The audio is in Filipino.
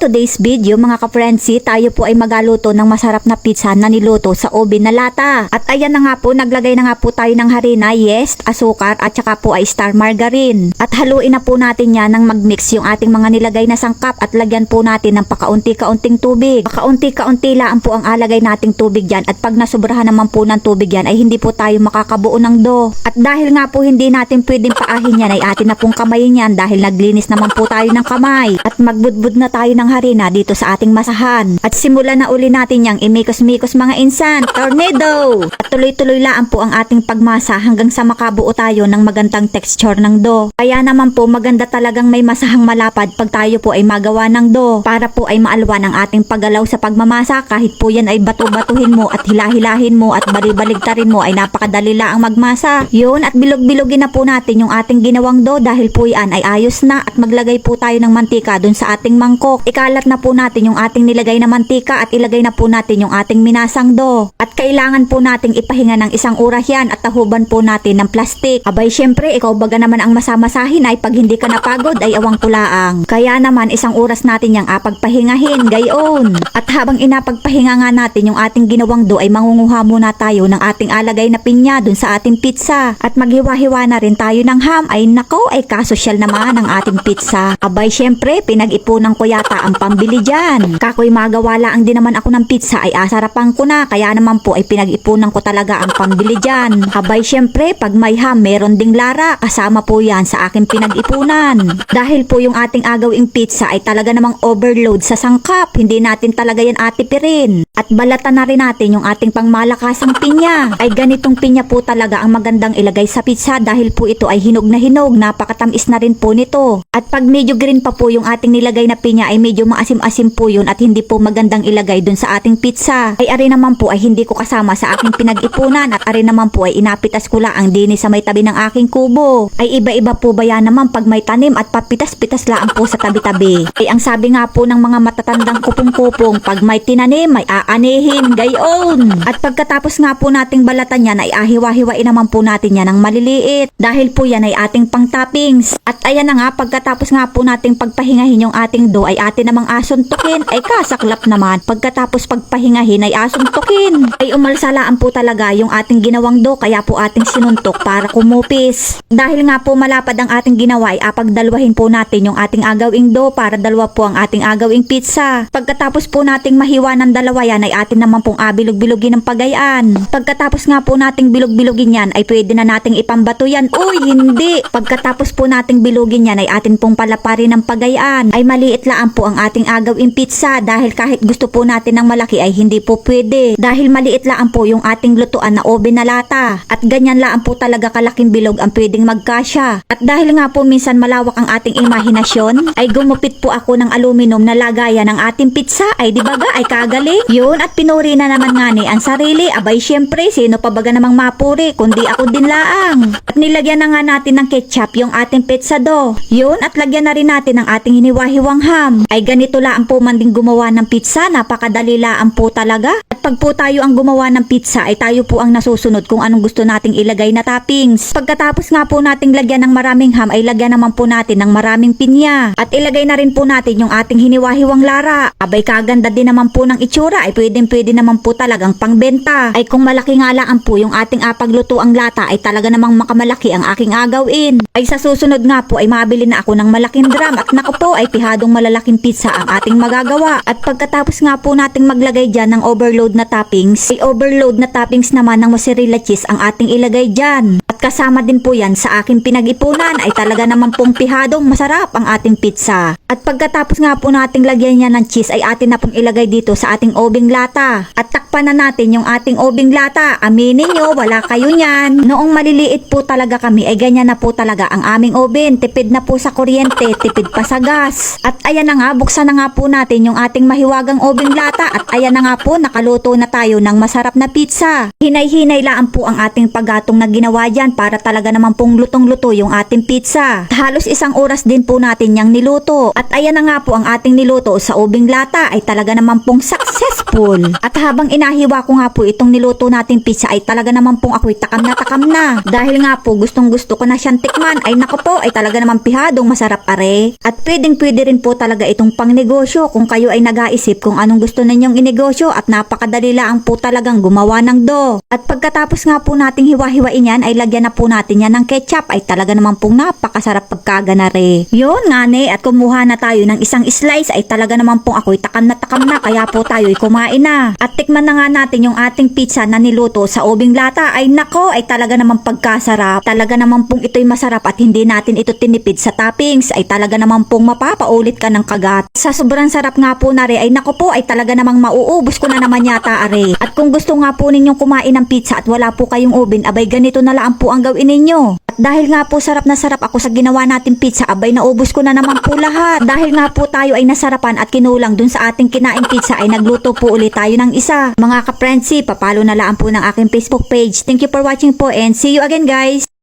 today's video mga ka-frenzy, tayo po ay magaluto ng masarap na pizza na niluto sa oven na lata. At ayan na nga po, naglagay na nga po tayo ng harina, yeast, asukar at saka po ay star margarine. At haluin na po natin yan ng magmix yung ating mga nilagay na sangkap at lagyan po natin ng pakaunti-kaunting tubig. Pakaunti-kaunti lang po ang alagay nating tubig dyan at pag nasubrahan naman po ng tubig yan ay hindi po tayo makakabuo ng dough. At dahil nga po hindi natin pwedeng paahin yan ay atin na pong kamayin yan dahil naglinis naman po tayo ng kamay. At magbudbud na tayo ng harina dito sa ating masahan. At simulan na uli natin yang imikos-mikos mga insan, tornado! At tuloy-tuloy lang po ang ating pagmasa hanggang sa makabuo tayo ng magandang texture ng dough. Kaya naman po maganda talagang may masahang malapad pag tayo po ay magawa ng dough para po ay maalwan ang ating paggalaw sa pagmamasa kahit po yan ay bato-batuhin mo at hilahilahin mo at balibaligtarin mo ay napakadali lang ang magmasa. Yun, at bilog-bilogin na po natin yung ating ginawang dough dahil po yan ay ayos na at maglagay po tayo ng mantika dun sa ating mangkok. Ikalat na po natin yung ating nilagay na mantika at ilagay na po natin yung ating minasang dough. At kailangan po nating ipahinga ng isang oras yan at tahuban po natin ng plastic. Abay syempre, ikaw baga naman ang masamasahin ay pag hindi ka napagod ay awang kulaang. Kaya naman isang oras natin yang apagpahingahin, gayon. At habang inapagpahinga nga natin yung ating ginawang dough ay mangunguha muna tayo ng ating alagay na pinya dun sa ating pizza. At maghiwa-hiwa na rin tayo ng ham. Ay nako, ay kasosyal naman ang ating pizza. Abay syempre, pinag-ipunan ko yata ang pambili dyan. Kakoy magawa lang din naman ako ng pizza ay asarapan ko na. Kaya naman po ay pinag-ipunan ko talaga ang pambili dyan. Abay syempre, pag may ham, meron ding lara. Kasama po yan sa aking pinag-ipunan. Dahil po yung ating agawing pizza ay talaga namang overload sa sangkap. Hindi natin talaga yan atipirin. At balatan na rin natin yung ating pangmalakasang pinya. Ay ganitong pinya po talaga ang magandang ilagay sa pizza dahil po ito ay hinog na hinog. Napakatamis na rin po nito. At pag medyo green pa po yung ating nilagay na pinya ay medyo maasim-asim po yun at hindi po magandang ilagay dun sa ating pizza. Ay ari naman po ay hindi ko kasama sa aking pinag-ipunan at ari naman po ay inapitas ko lang ang dini sa may tabi ng aking kubo. Ay iba-iba po ba yan naman pag may tanim at papitas-pitas lang po sa tabi-tabi. Ay ang sabi nga po ng mga matatandang kupong-kupong, pag may tinanim may aanihin, gayon. At pagkatapos nga po nating balatan yan ay ahiwa-hiwain naman po natin yan ng maliliit dahil po yan ay ating pang toppings. At ayan na nga, pagkatapos nga po nating pagpahingahin yung ating dough ay atin namang asuntukin. Ay kasaklap naman, pagkatapos pagpahingahin ay asuntukin. Ay umalsalaan po talaga yung ating ginawang dough kaya po ating sinuntok para kumupis. Dahil nga po malapad ang ating ginawa ay apagdalwahin po natin yung ating agawing dough para dalawa po ang ating agawing pizza. Pagkatapos po nating mahiwa ng dalawa yan ay atin naman pong abilog-bilogin ng pagayaan. Pagkatapos nga po nating bilog-bilogin yan ay pwede na nating ipambato yan. Uy, hindi! Pagkatapos po nating bilugin yan ay atin pong palaparin ng pagayaan. Ay maliit lang po ang ating agawing pizza dahil kahit gusto po natin ng malaki ay hindi po pwede. Dahil maliit lang po yung ating lutuan na oven na lata. At ganyan lang po talaga kalaking bilog ang pwedeng magkasya. At dahil nga po minsan malawak ang ating imahinasyon, ay gumupit po ako ng aluminum na lagayan ng ating pizza. Ay di baga ay kagaling. Yun, at pinuri na naman nga ni ang sarili. Abay syempre, sino pa baga namang mapuri kundi ako din laang. At nilagyan na nga natin ng ketchup yung ating pizza dough. Yun, at lagyan na rin natin ang ating hiniwa-hiwang ham. Ay ganito lang po man din gumawa ng pizza. Napakadali lang po talaga. At pag po tayo ang gumawa ng pizza ay tayo po ang nasusunod kung anong gusto nating ilagay na toppings. Pagkatapos nga po nating lagyan ng maraming ham ay lagyan naman po natin ng maraming pinya. At ilagay na rin po natin yung ating hiniwa-hiwang lara. Abay kaganda din naman po ng itsura ay pwede naman po talagang pangbenta. Ay kung malaki nga lang po yung ating apagluto ang lata ay talaga namang makamalaki ang aking agawin. Ay sa susunod nga po ay mabili na ako ng malaking drum at naku po ay pihadong malalaking pizza ang ating magagawa. At pagkatapos nga po nating maglagay dyan ng overload na toppings, ay overload na toppings naman ng mozzarella cheese ang ating ilagay dyan. At kasama din po yan sa aking pinag-ipunan ay talaga naman pong pihadong masarap ang ating pizza. At pagkatapos nga po nating lagyan yan ng cheese ay atin na pong ilagay dito sa ating obeng lata. At takpan na natin yung ating obeng lata. Aminin nyo, wala kayo niyan. Noong maliliit po talaga kami ay ganyan na po talaga ang aming oven. Tipid na po sa kuryente, tipid pa sa gas. At ayan na nga, buksan na nga po natin yung ating mahiwagang obeng lata. At ayan na nga po, nakaluto na tayo ng masarap na pizza. Hinay-hinay lang po ang ating paggatong na ginawa dyan para talaga naman pong lutong-luto yung ating pizza. At halos isang oras din po natin yung niluto. At ayan na nga po ang ating niluto sa obeng lata ay talaga naman pong successful. apple. At habang inahiwa ko nga po itong niluto nating pizza ay talaga naman pong ako'y takam na. Dahil nga po gustong gusto ko na siyang tikman ay nako po ay talaga naman pihadong masarap are. At pwedeng pwede rin po talaga itong pangnegosyo kung kayo ay nag-aisip kung anong gusto ninyong inegosyo at napakadali lang po talagang gumawa ng dough. At pagkatapos nga po nating hiwa-hiwain yan ay lagyan na po natin yan ng ketchup ay talaga naman pong napakasarap pagkaganare. Yun nga ne, at kumuha na tayo ng isang slice ay talaga naman pong ako'y takam na kaya po tayo'y kumain na. At tikman na nga natin yung ating pizza na niluto sa ubing lata ay nako ay talaga naman pagkasarap. Talaga naman pong ito'y masarap at hindi natin ito tinipid sa toppings ay talaga naman pong mapapaulit ka ng kagat. Sa sobrang sarap nga po na ay nako po ay talaga namang mauubos ko na naman yata are. At kung gusto nga po ninyong kumain ng pizza at wala po kayong oven abay ganito na lang po ang gawin ninyo. At dahil nga po sarap na sarap ako sa ginawa nating pizza abay naubos ko na naman po lahat. Dahil nga po tayo ay nasarapan at kinulang dun sa ating kinaing pizza ay nagluto po ulit tayo ng isa. Mga ka-friendsi, papalo na lang po ng aking Facebook page. Thank you for watching po and see you again guys!